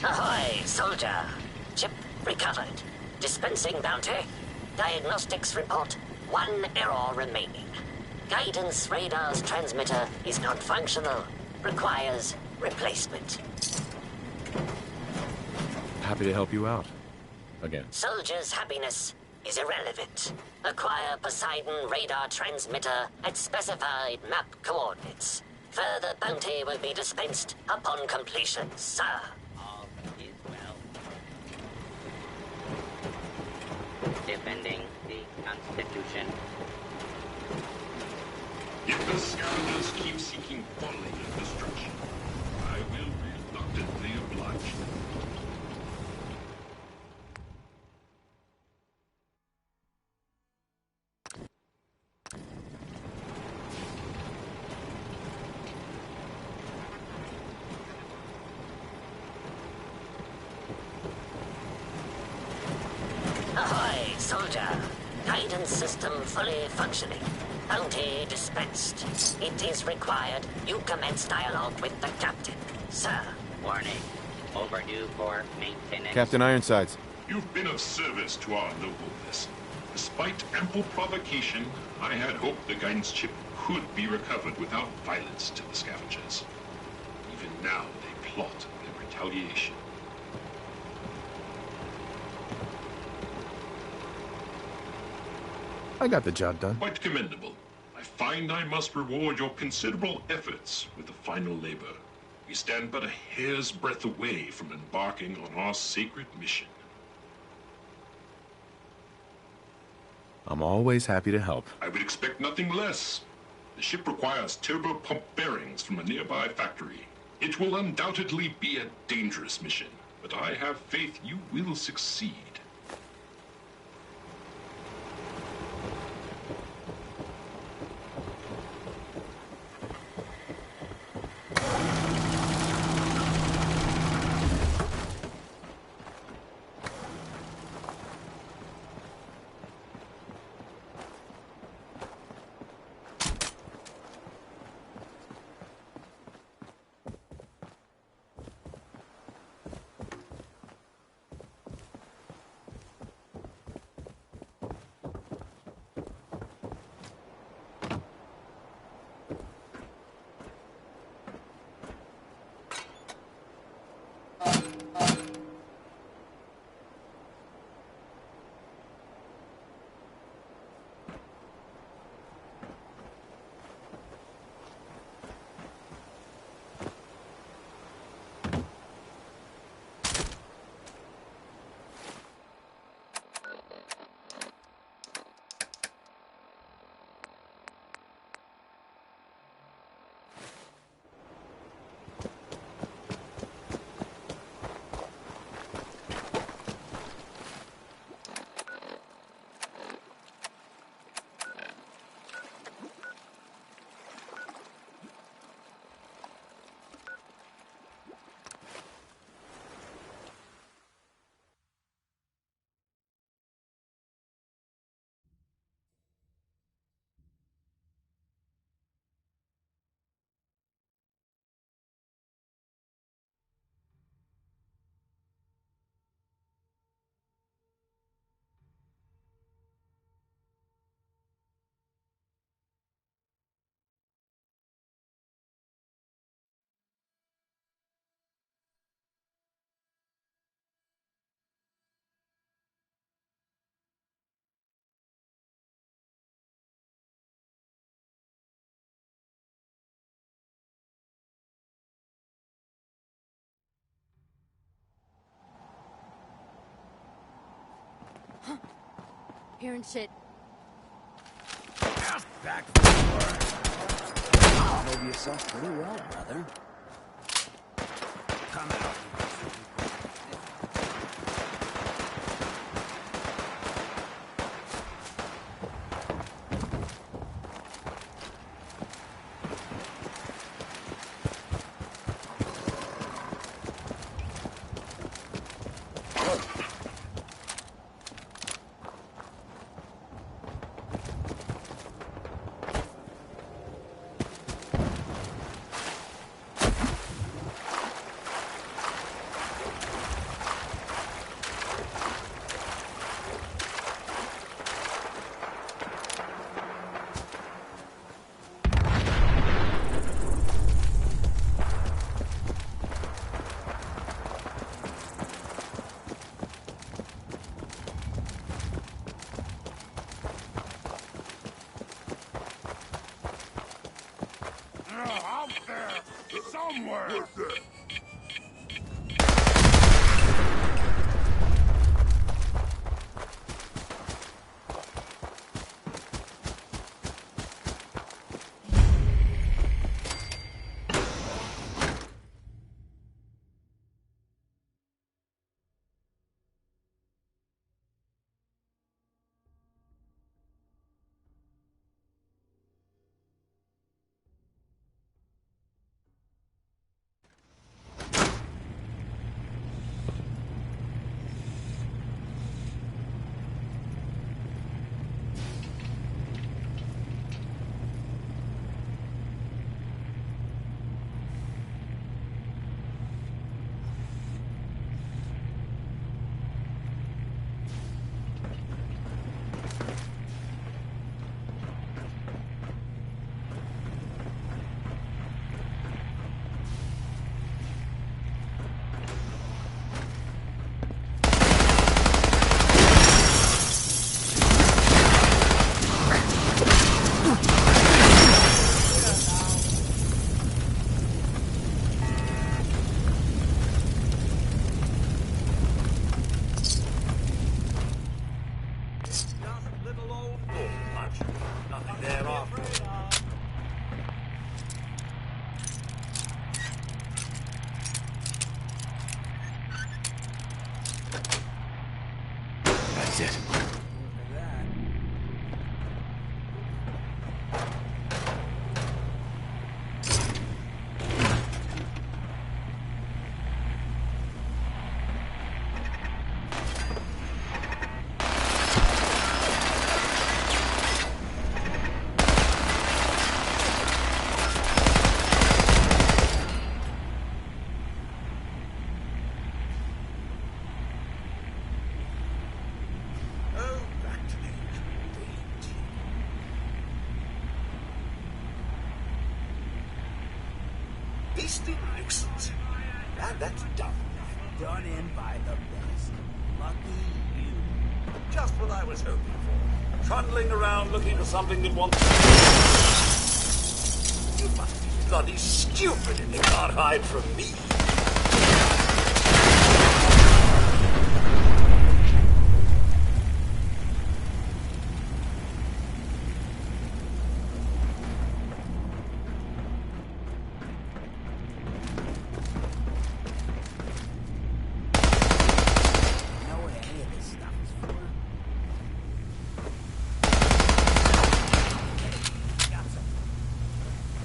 Ahoy, soldier! Chip recovered. Dispensing bounty. Diagnostics report. 1 error remaining. Guidance radar's transmitter is not functional. Requires replacement. Happy to help you out. Again. Soldier's happiness is irrelevant. Acquire Poseidon radar transmitter at specified map coordinates. Further bounty will be dispensed upon completion, sir. All is well. Defending the Constitution. If the scoundrels keep seeking folly and destruction, I will reluctantly oblige them. Ahoy, soldier. Guidance system fully functioning. Bounty dispensed. It is required you commence dialogue with the captain, sir. Warning. Overdue for maintenance. Captain Ironsides. You've been of service to our noble vessel. Despite ample provocation, I had hoped the guidance chip could be recovered without violence to the scavengers. Even now, they plot their retaliation. I got the job done. Quite commendable. I find I must reward your considerable efforts with the final labor. We stand but a hair's breadth away from embarking on our sacred mission. I'm always happy to help. I would expect nothing less. The ship requires turbo pump bearings from a nearby factory. It will undoubtedly be a dangerous mission, but I have faith you will succeed. Hearing shit. Back forward. Hold yourself pretty well, brother. Come out. There! Somewhere! What's that? That's it. Beastie Nixons. That's done. Done in by the best. Lucky you. Just what I was hoping for. Trundling around looking for something that wants... You must be bloody stupid if you can't hide from me.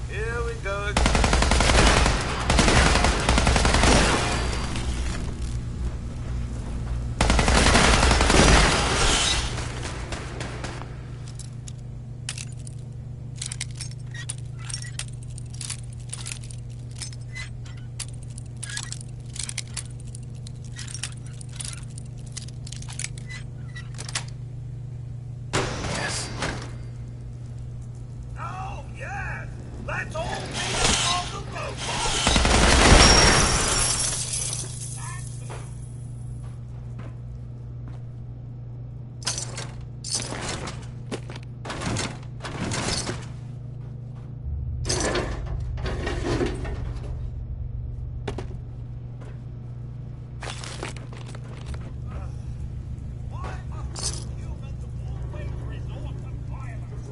Here we go again. Yes. Oh, yes! Let's all meet on the robot! Why must humans always resort to violence?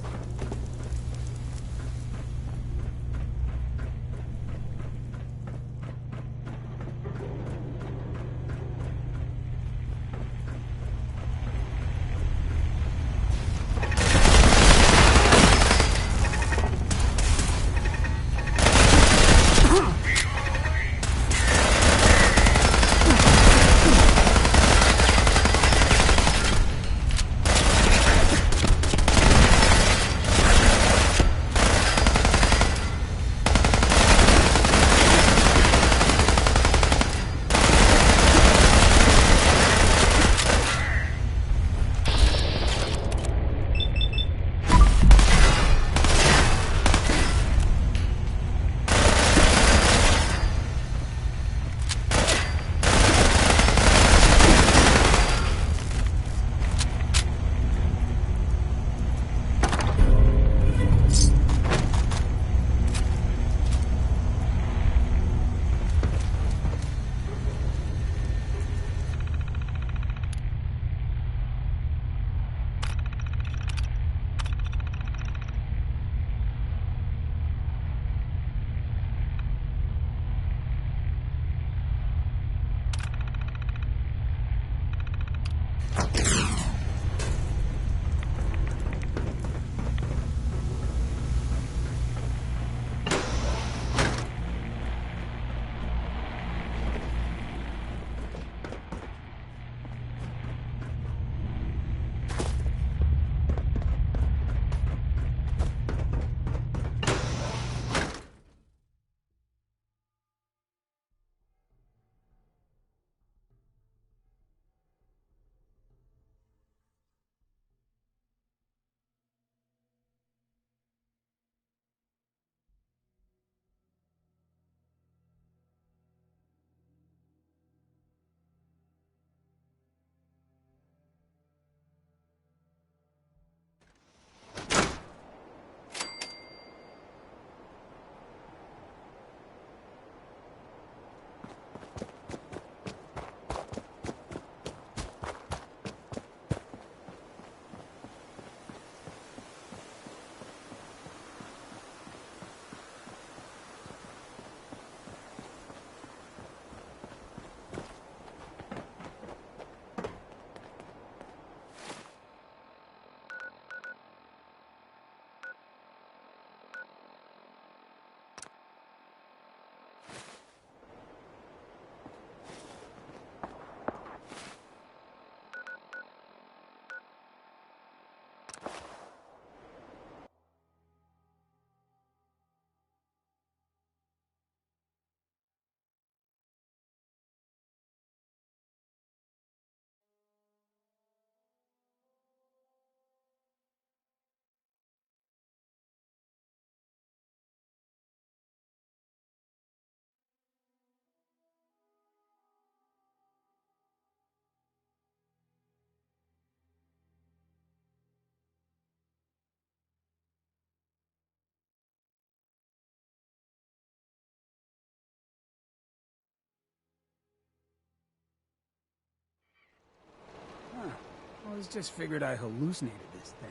was just figured I hallucinated this thing.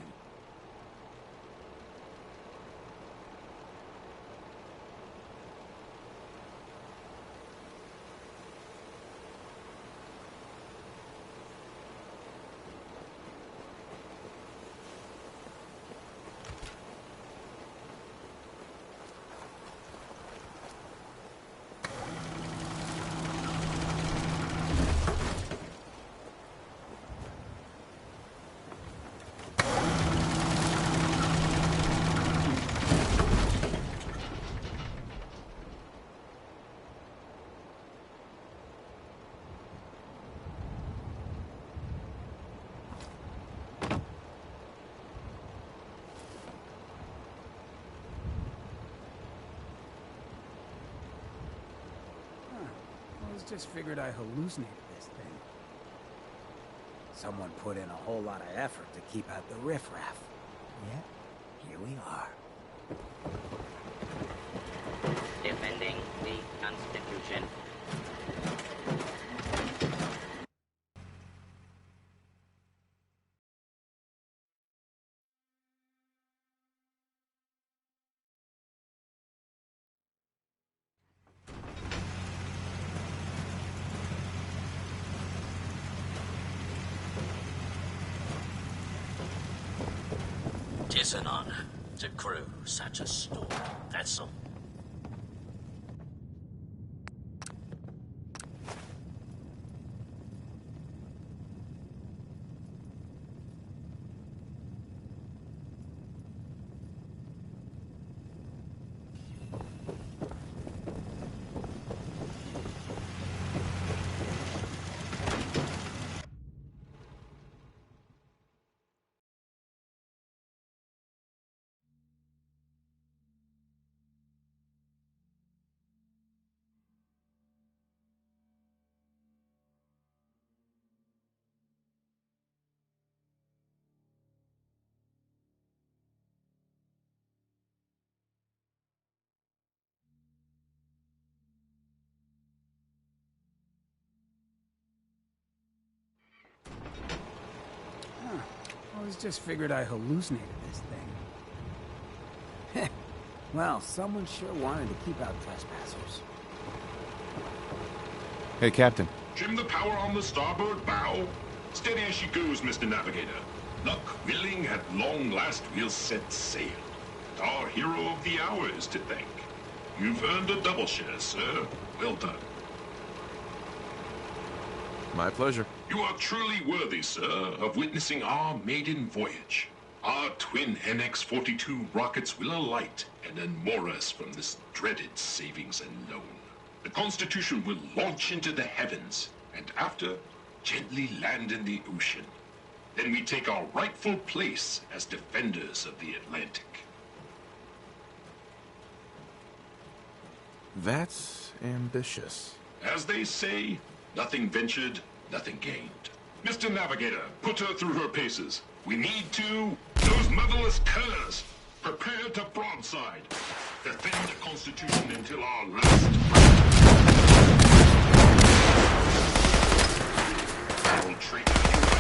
I just figured I hallucinated this thing. Someone put in a whole lot of effort to keep out the riffraff. Yet, here we are. Defending the Constitution. Tis an honor to crew such a storm vessel. I was just figured I hallucinated this thing. Well, someone sure wanted to keep out trespassers. Hey, Captain. Trim the power on the starboard bow. Steady as she goes, Mr. Navigator. Luck willing, at long last we'll set sail. And our hero of the hour is to thank. You've earned a double share, sir. Well done. My pleasure. You are truly worthy, sir, of witnessing our maiden voyage. Our twin NX-42 rockets will alight and unmoor us from this dreaded savings unknown. The Constitution will launch into the heavens, and after, gently land in the ocean. Then we take our rightful place as defenders of the Atlantic. That's ambitious. As they say, nothing ventured, nothing gained. Mr. Navigator, put her through her paces. We need to... Those motherless curs! Prepare to broadside. Defend the Constitution until our last breath. I'll treat you like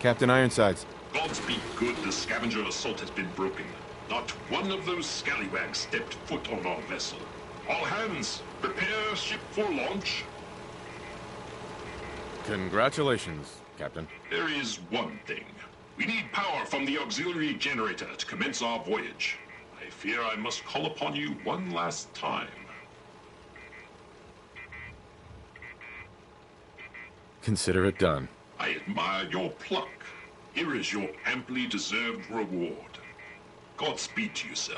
Captain Ironsides. Gods be good the scavenger assault has been broken. Not one of those scallywags stepped foot on our vessel. All hands, prepare ship for launch. Congratulations, Captain. There is one thing. We need power from the auxiliary generator to commence our voyage. I fear I must call upon you one last time. Consider it done. I admire your pluck. Here is your amply deserved reward. Godspeed to you, sir.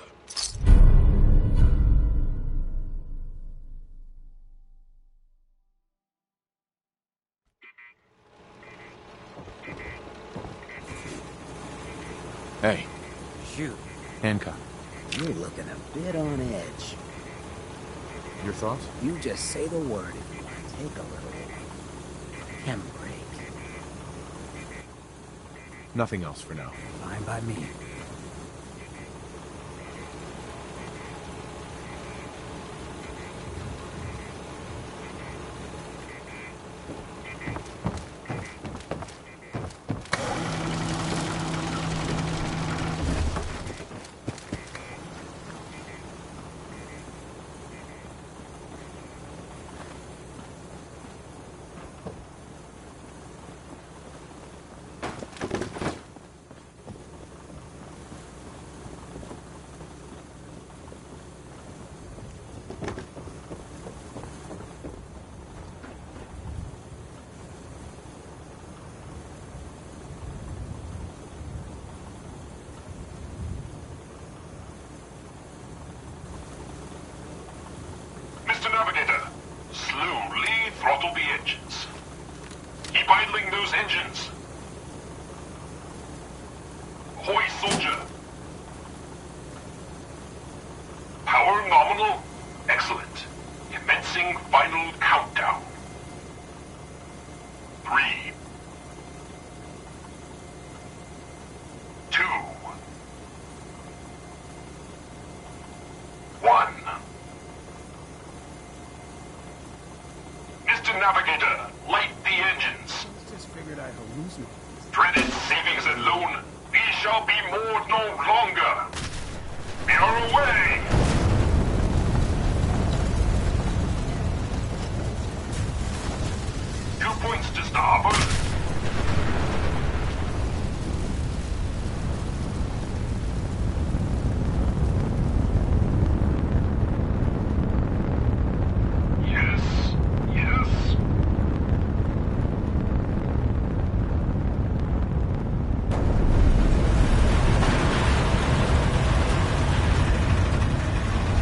Hey, Shoot, Hancock. you're looking a bit on edge. Your thoughts? You just say the word if you want to take a little chem break. Nothing else for now. Fine by me. Mr. Navigator, slowly throttle the engines. Keep idling those engines. Ahoy, soldier. Power nominal. Excellent. Commencing final countdown. 3, 2, 1. Mr. Navigator, light the engines. Just figured I'd hallucinate. Dreaded savings and loan, we shall be moored no longer. We are away. 2 points to starboard. Yes, yes.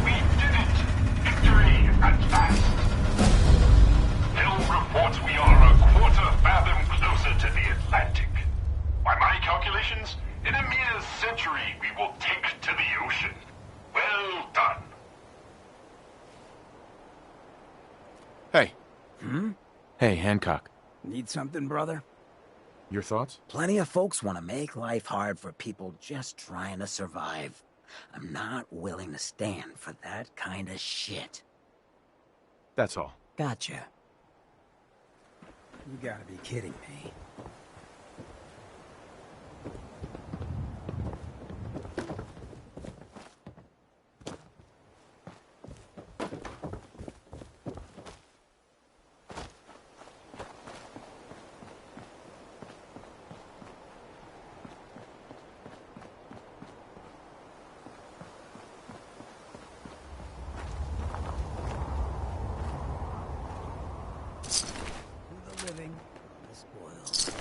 We did it! Victory at last! Hill reports we are a quarter fathom closer to the Atlantic. By my calculations, in a mere century we will take to the ocean. Well done. Hey. Hey, Hancock. Need something, brother? Your thoughts? Plenty of folks want to make life hard for people just trying to survive. I'm not willing to stand for that kind of shit. That's all. Gotcha. You gotta be kidding me. The living, the spoiled.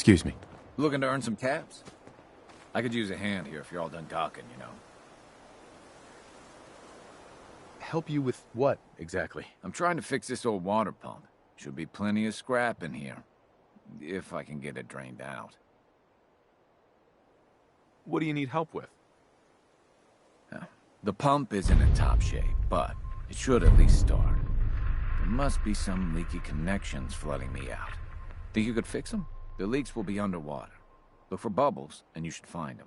Excuse me. Looking to earn some caps? I could use a hand here if you're all done docking, you know. Help you with what, exactly? I'm trying to fix this old water pump. Should be plenty of scrap in here. If I can get it drained out. What do you need help with? The pump isn't in top shape, but it should at least start. There must be some leaky connections flooding me out. Think you could fix them? The leaks will be underwater. Look for bubbles, and you should find them.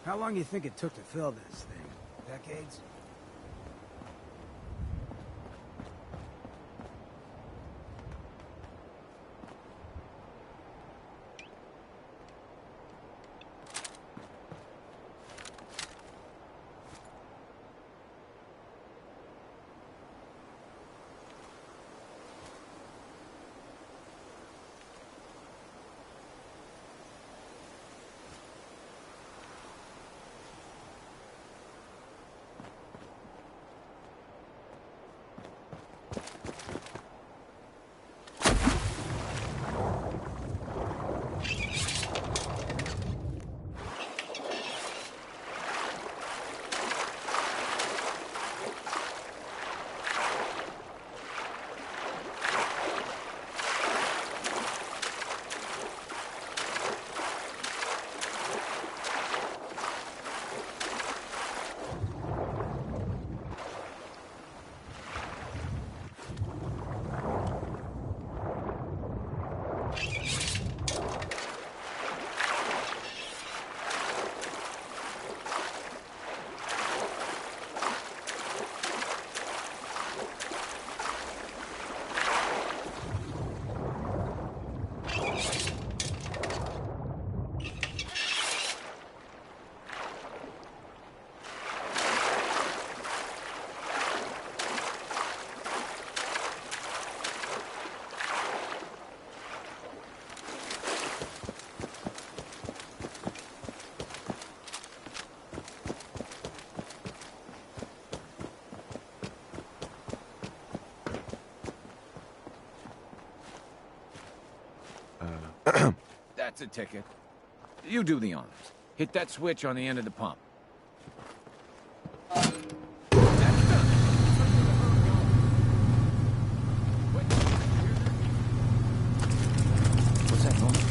How long do you think it took to fill this thing? Decades? That's a ticket. You do the honors. Hit that switch on the end of the pump. What's that noise?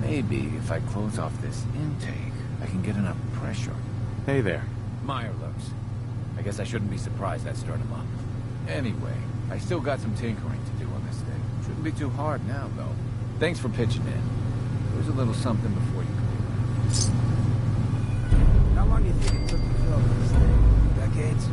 Maybe if I close off this intake, I can get enough pressure. Hey there. Meyer looks. I guess I shouldn't be surprised that stirred him up. Anyway, I still got some tinkering to do on this thing. Shouldn't be too hard now, though. Thanks for pitching in. There's a little something before you go. How long do you think it took to fill this thing? Decades?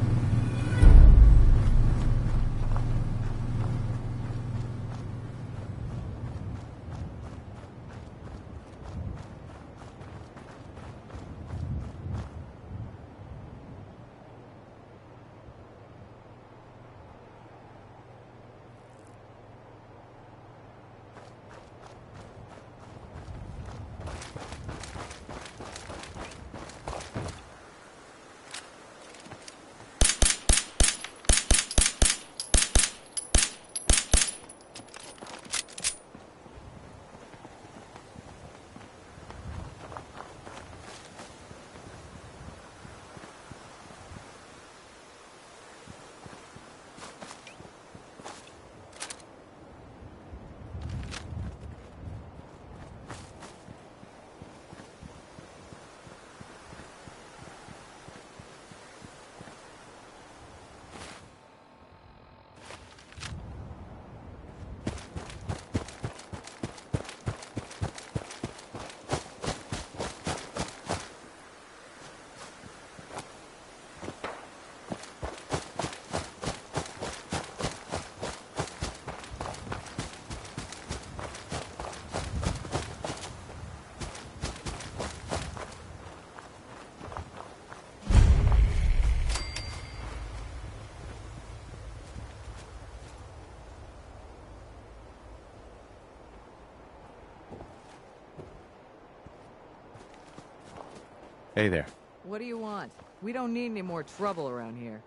Hey there. What do you want? We don't need any more trouble around here.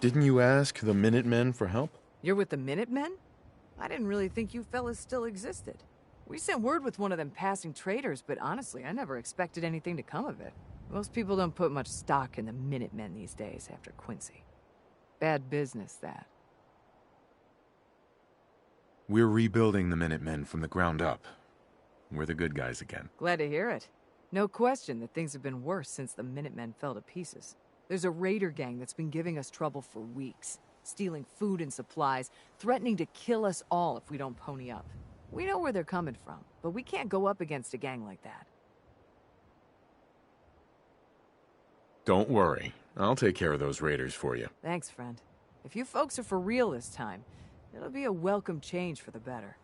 Didn't you ask the Minutemen for help? You're with the Minutemen? I didn't really think you fellas still existed. We sent word with one of them passing traders, but honestly, I never expected anything to come of it. Most people don't put much stock in the Minutemen these days after Quincy. Bad business, that. We're rebuilding the Minutemen from the ground up. We're the good guys again. Glad to hear it. No question that things have been worse since the Minutemen fell to pieces. There's a raider gang that's been giving us trouble for weeks, stealing food and supplies, threatening to kill us all if we don't pony up. We know where they're coming from, but we can't go up against a gang like that. Don't worry. I'll take care of those raiders for you. Thanks, friend. If you folks are for real this time, it'll be a welcome change for the better.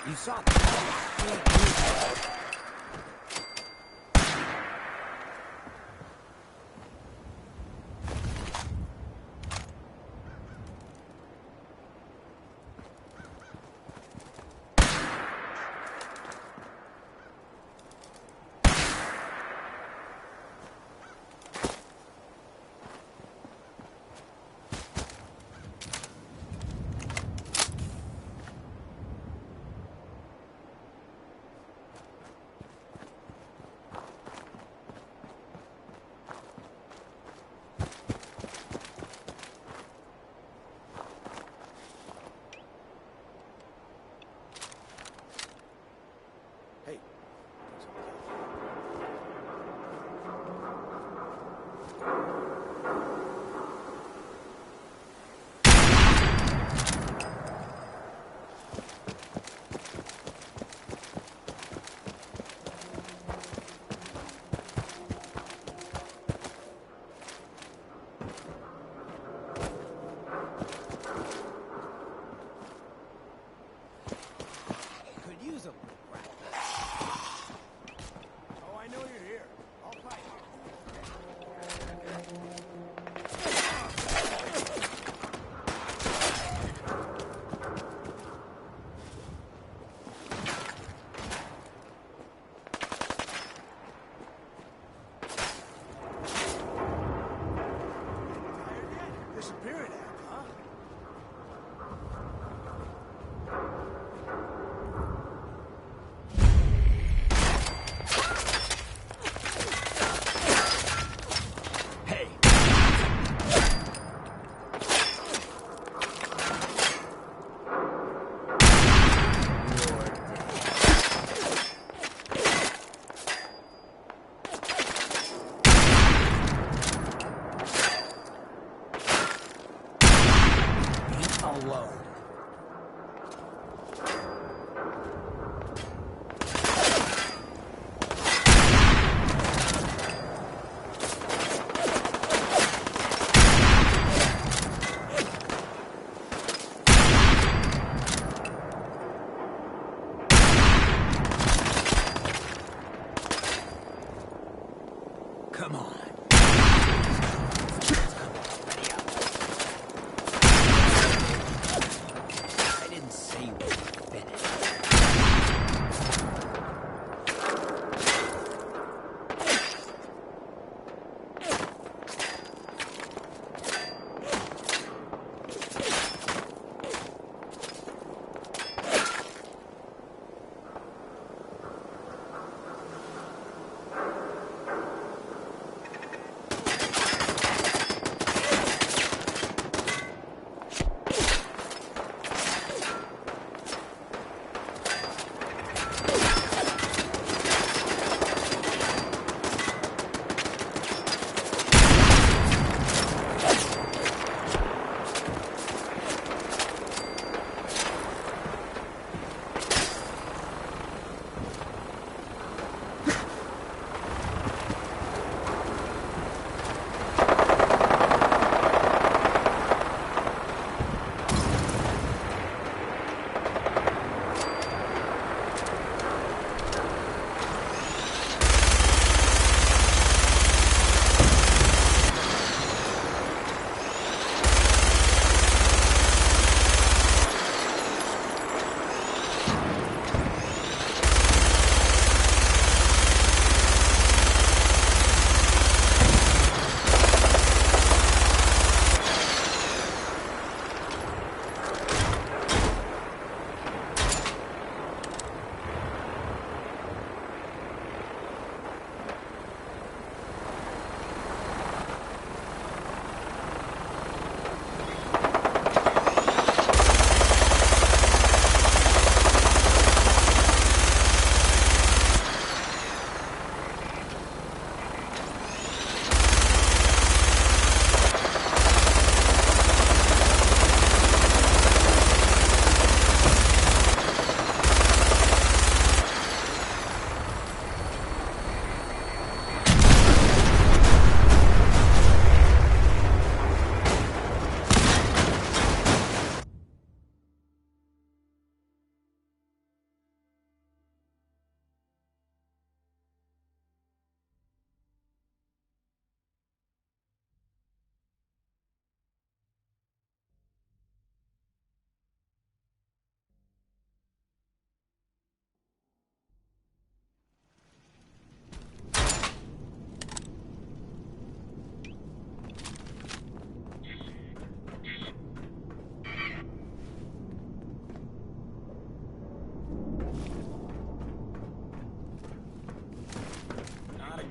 You saw that.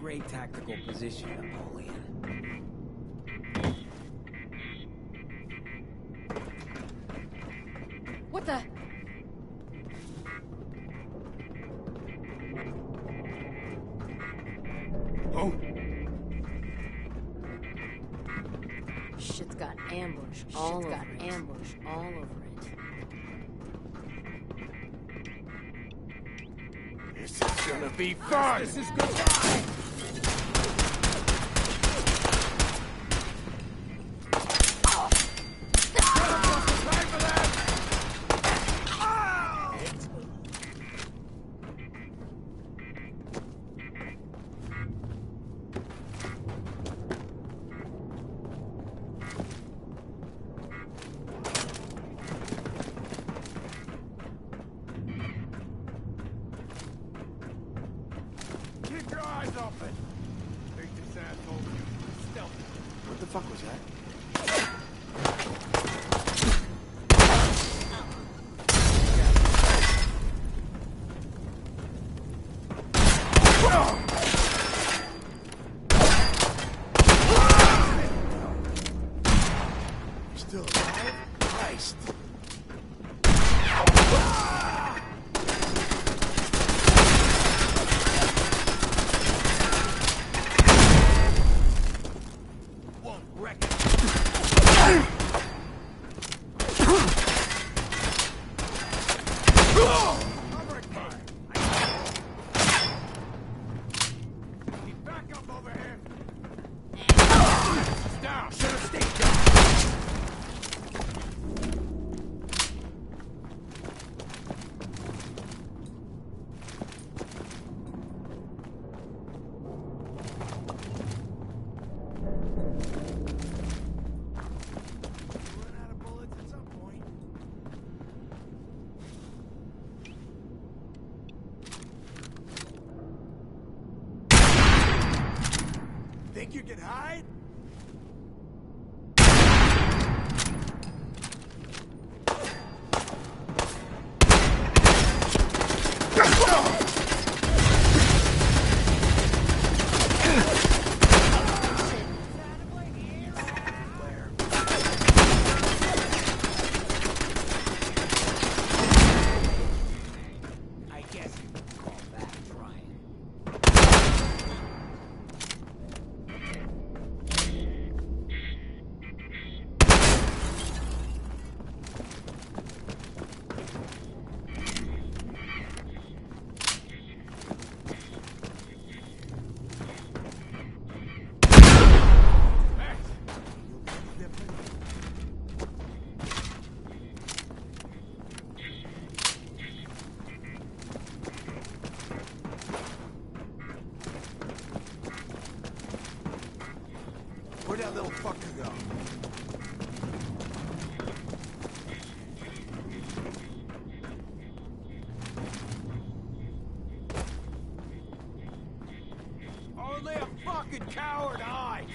great tactical position, Napoleon. What the? Oh! Shit's got ambush all over it. This is gonna be fun! This is goodbye! Keep your eyes open! Think this asshole used stealth. What the fuck was that? You're still alive? Christ! Won't wreck it. Covering fire. Keep back up over here. Down. Should have stayed down. Run out of bullets at some point. Think you can hide? I guess you could call that trying. Where'd that little fucker go? Only a fucking coward hides!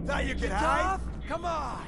Thought you could hide? Come on!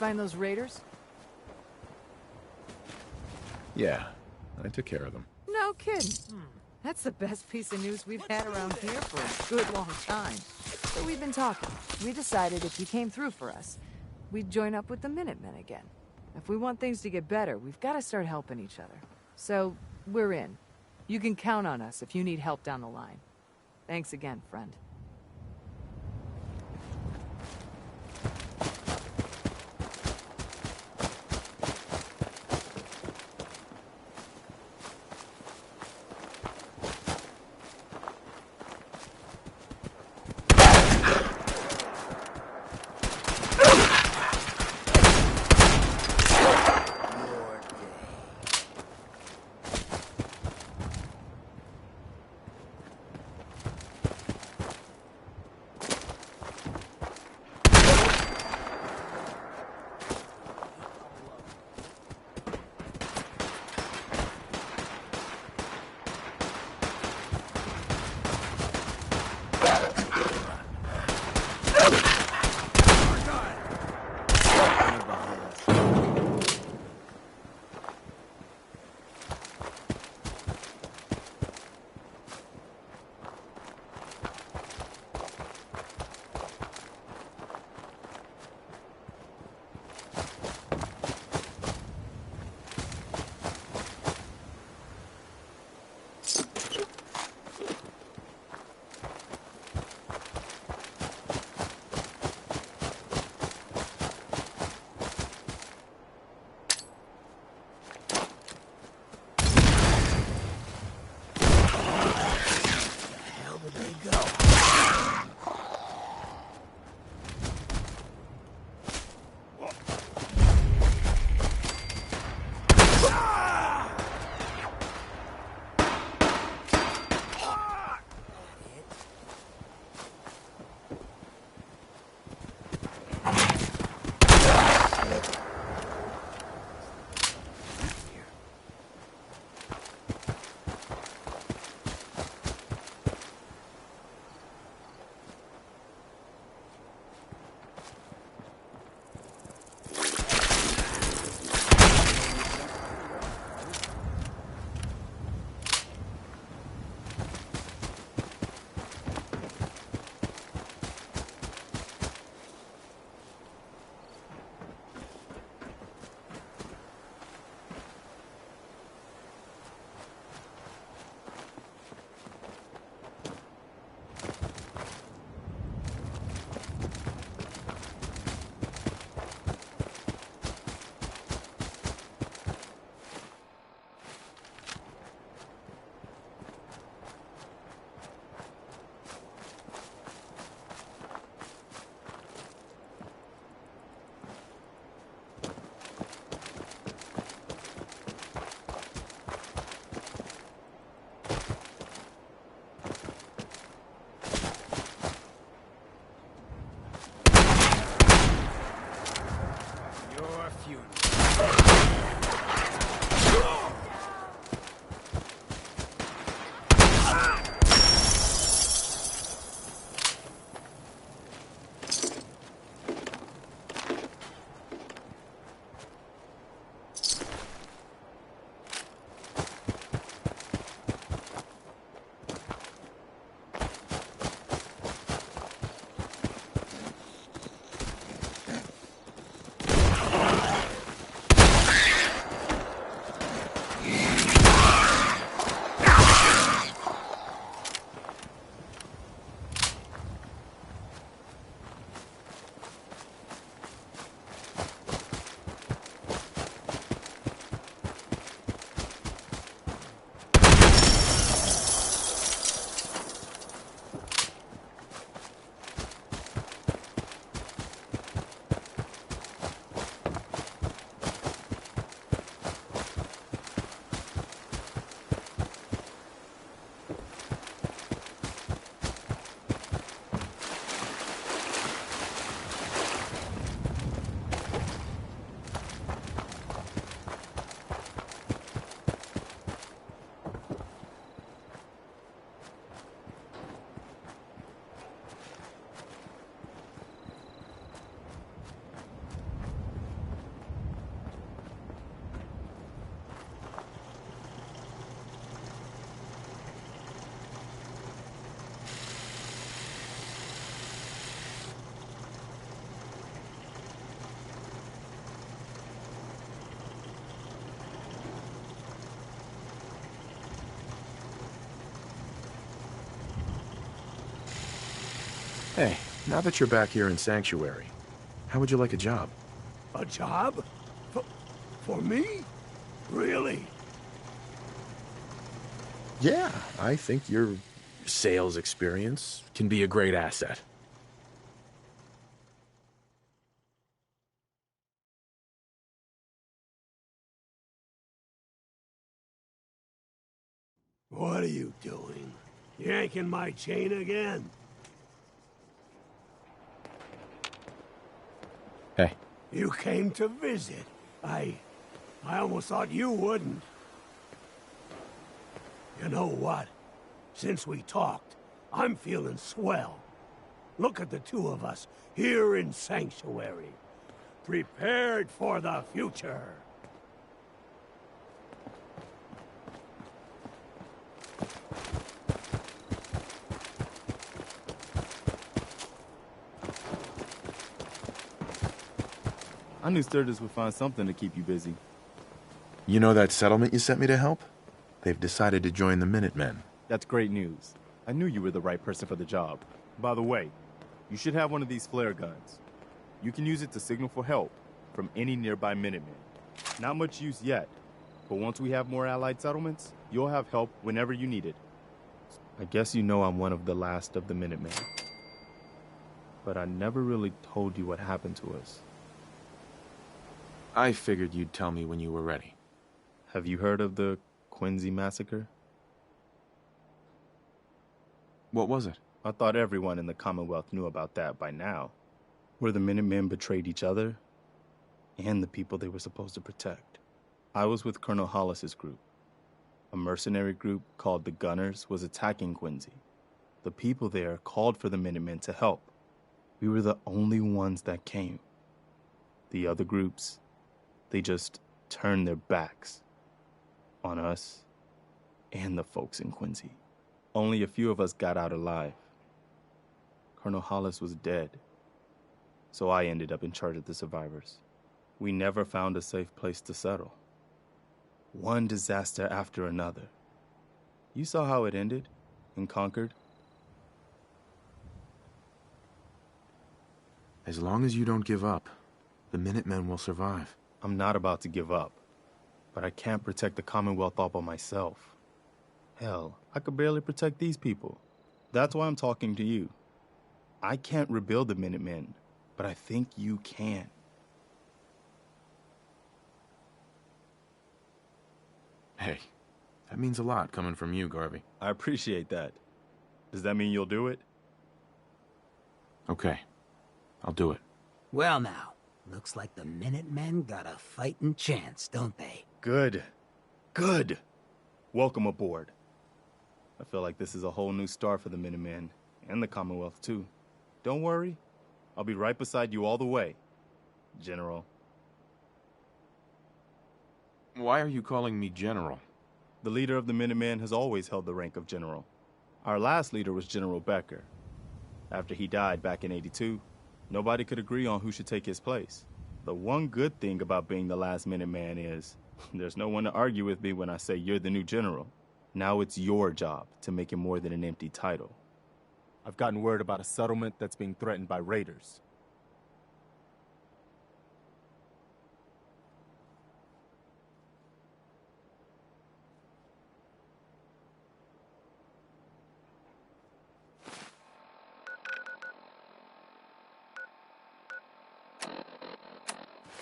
find those raiders? Yeah, I took care of them. No kidding. That's the best piece of news we've had around here for a good long time. So we've been talking. We decided if you came through for us, we'd join up with the Minutemen again. If we want things to get better, we've got to start helping each other. So, we're in. You can count on us if you need help down the line. Thanks again, friend. Hey, now that you're back here in Sanctuary, how would you like a job? A job? For me? Really? Yeah, I think your sales experience can be a great asset. What are you doing? Yanking my chain again? Hey. You came to visit. I almost thought you wouldn't. You know what? Since we talked, I'm feeling swell. Look at the two of us here in Sanctuary. Prepared for the future. I knew Sturgis would find something to keep you busy. You know that settlement you sent me to help? They've decided to join the Minutemen. That's great news. I knew you were the right person for the job. By the way, you should have one of these flare guns. You can use it to signal for help from any nearby Minutemen. Not much use yet, but once we have more allied settlements, you'll have help whenever you need it. I guess you know I'm one of the last of the Minutemen. But I never really told you what happened to us. I figured you'd tell me when you were ready. Have you heard of the Quincy massacre? What was it? I thought everyone in the Commonwealth knew about that by now. Where the Minutemen betrayed each other and the people they were supposed to protect. I was with Colonel Hollis's group. A mercenary group called the Gunners was attacking Quincy. The people there called for the Minutemen to help. We were the only ones that came. The other groups, they just turned their backs on us and the folks in Quincy. Only a few of us got out alive. Colonel Hollis was dead, so I ended up in charge of the survivors. We never found a safe place to settle. One disaster after another. You saw how it ended in Concord? As long as you don't give up, the Minutemen will survive. I'm not about to give up, but I can't protect the Commonwealth all by myself. Hell, I could barely protect these people. That's why I'm talking to you. I can't rebuild the Minutemen, but I think you can. Hey, that means a lot coming from you, Garvey. I appreciate that. Does that mean you'll do it? Okay, I'll do it. Well now, looks like the Minutemen got a fighting chance, don't they? Good. Good. Welcome aboard. I feel like this is a whole new start for the Minutemen, and the Commonwealth too. Don't worry, I'll be right beside you all the way, General. Why are you calling me General? The leader of the Minutemen has always held the rank of General. Our last leader was General Becker. After he died back in '82, nobody could agree on who should take his place. The one good thing about being the last Minuteman is there's no one to argue with me when I say you're the new general. Now it's your job to make it more than an empty title. I've gotten word about a settlement that's being threatened by raiders.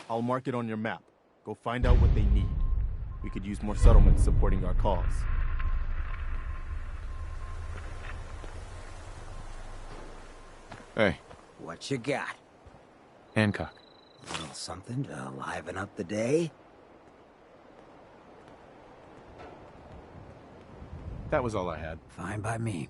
I'll mark it on your map. Go find out what they need. We could use more settlements supporting our cause. Hey. What you got? Hancock. A little something to liven up the day? That was all I had. Fine by me.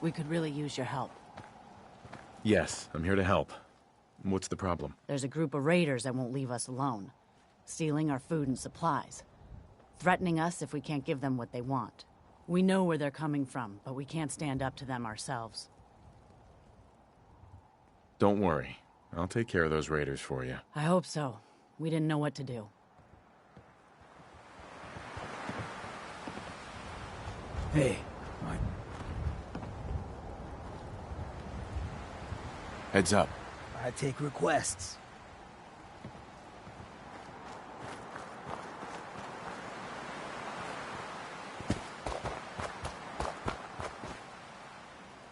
We could really use your help. Yes, I'm here to help. What's the problem? There's a group of raiders that won't leave us alone. Stealing our food and supplies. Threatening us if we can't give them what they want. We know where they're coming from, but we can't stand up to them ourselves. Don't worry. I'll take care of those raiders for you. I hope so. We didn't know what to do. Hey, Mike. Heads up. I take requests.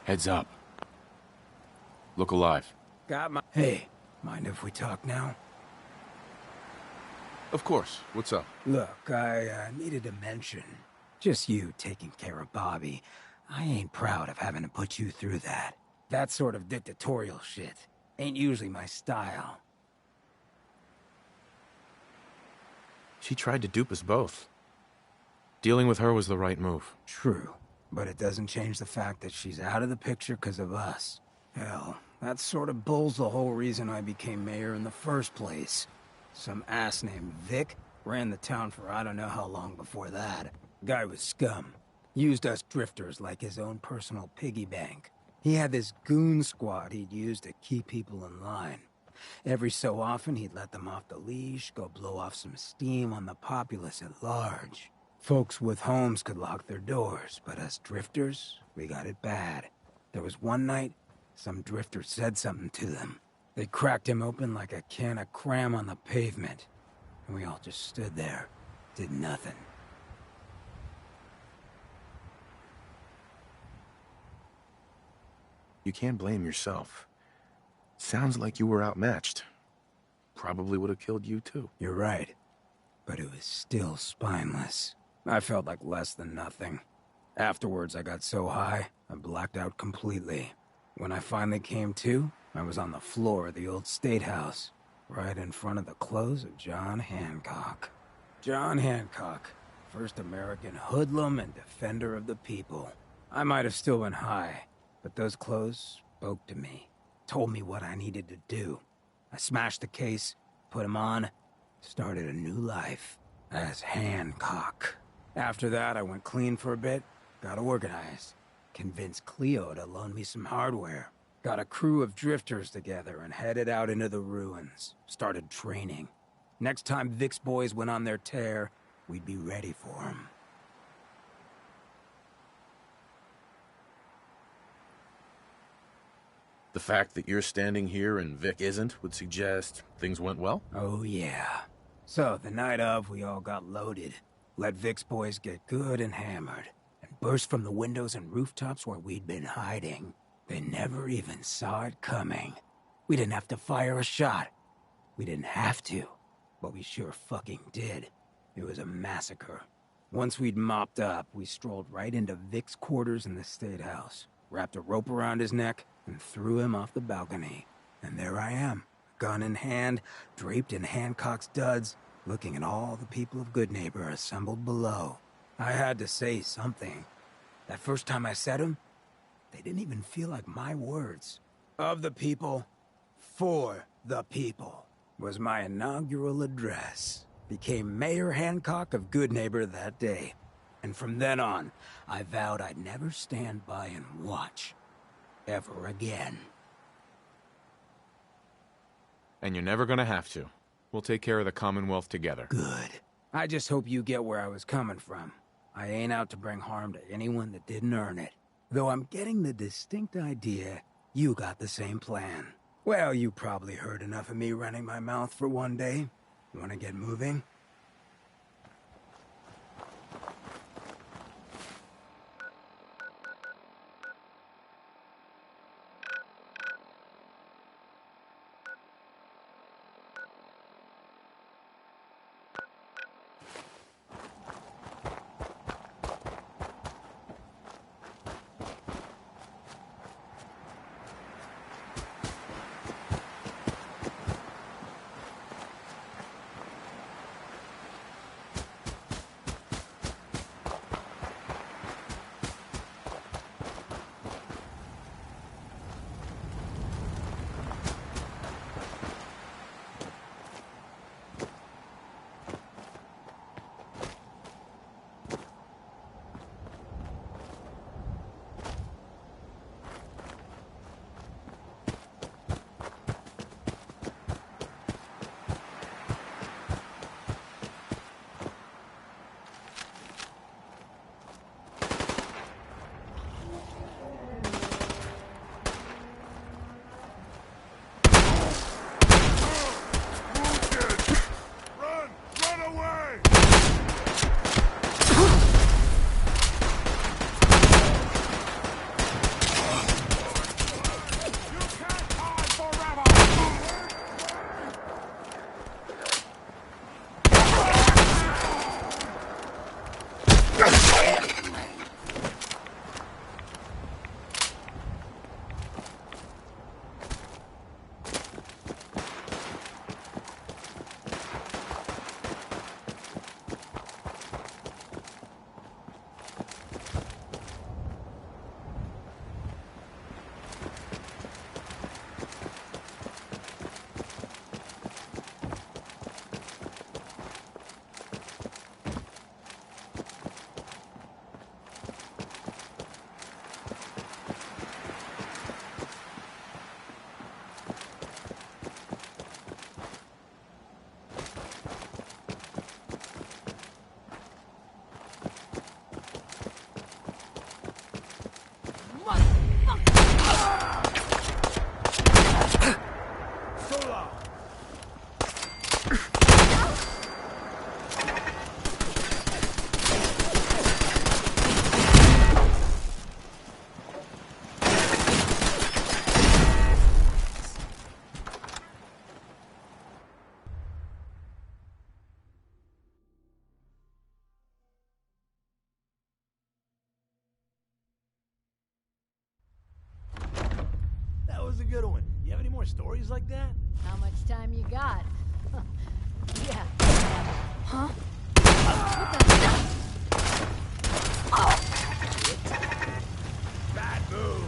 Heads up. Look alive. Got my... Hey, mind if we talk now? Of course. What's up? Look, I needed to mention. Just you taking care of Bobby. I ain't proud of having to put you through that. That sort of dictatorial shit ain't usually my style. She tried to dupe us both. Dealing with her was the right move. True, but it doesn't change the fact that she's out of the picture because of us. Hell, that sort of bull's the whole reason I became mayor in the first place. Some ass named Vic ran the town for I don't know how long before that. Guy was scum. Used us drifters like his own personal piggy bank. He had this goon squad he'd use to keep people in line. Every so often, he'd let them off the leash, go blow off some steam on the populace at large. Folks with homes could lock their doors, but us drifters, we got it bad. There was one night, some drifter said something to them. They cracked him open like a can of cram on the pavement. And we all just stood there, did nothing. You can't blame yourself. Sounds like you were outmatched. Probably would have killed you too. You're right. But it was still spineless. I felt like less than nothing. Afterwards, I got so high, I blacked out completely. When I finally came to, I was on the floor of the old state house, right in front of the clothes of John Hancock. John Hancock, first American hoodlum and defender of the people. I might have still been high, but those clothes spoke to me, told me what I needed to do. I smashed the case, put him on, started a new life as Hancock. After that, I went clean for a bit, got organized, convinced Cleo to loan me some hardware. Got a crew of drifters together and headed out into the ruins. Started training. Next time Vic's boys went on their tear, we'd be ready for them. The fact that you're standing here and Vic isn't would suggest things went well? Oh yeah. So, the night of, we all got loaded. Let Vic's boys get good and hammered. And burst from the windows and rooftops where we'd been hiding. They never even saw it coming. We didn't have to fire a shot. We didn't have to. But we sure fucking did. It was a massacre. Once we'd mopped up, we strolled right into Vic's quarters in the State House. Wrapped a rope around his neck and threw him off the balcony. And there I am, gun in hand, draped in Hancock's duds, looking at all the people of Goodneighbor assembled below. I had to say something. That first time I said them, they didn't even feel like my words. Of the people, for the people, was my inaugural address. Became Mayor Hancock of Goodneighbor that day. And from then on, I vowed I'd never stand by and watch. Ever again. And you're never gonna have to. We'll take care of the Commonwealth together. Good. I just hope you get where I was coming from. I ain't out to bring harm to anyone that didn't earn it. Though I'm getting the distinct idea you got the same plan. Well, you probably heard enough of me running my mouth for one day. Wanna get moving? That was a good one. You have any more stories like that? How much time you got? Yeah. Huh? Bad move.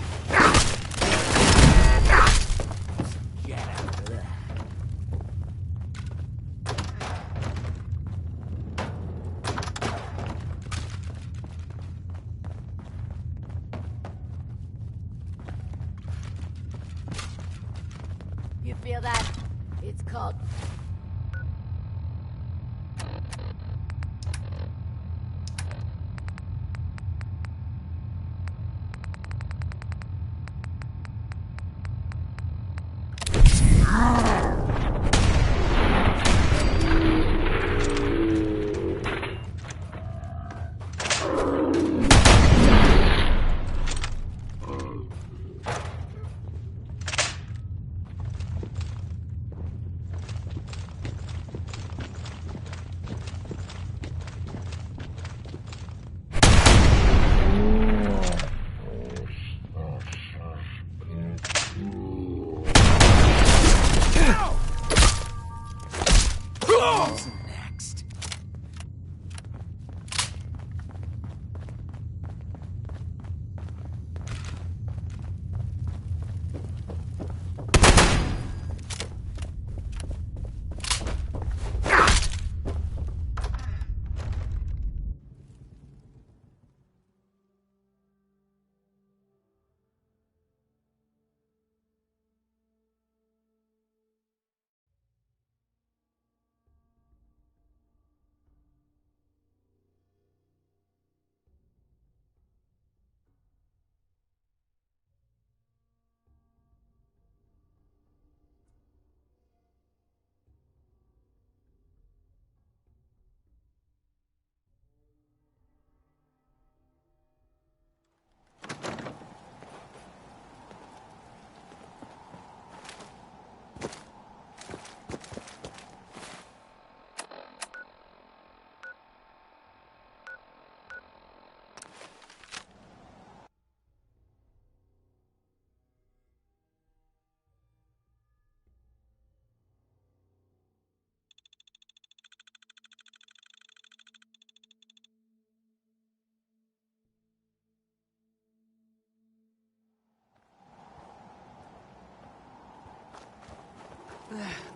Get after that. You feel that? It's called... Who's next?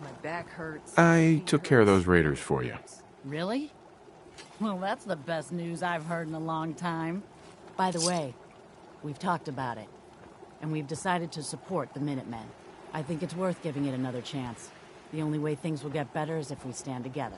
My back hurts. I took care of those raiders for you. Really? Well, that's the best news I've heard in a long time. By the way, we've talked about it, and we've decided to support the Minutemen. I think it's worth giving it another chance. The only way things will get better is if we stand together.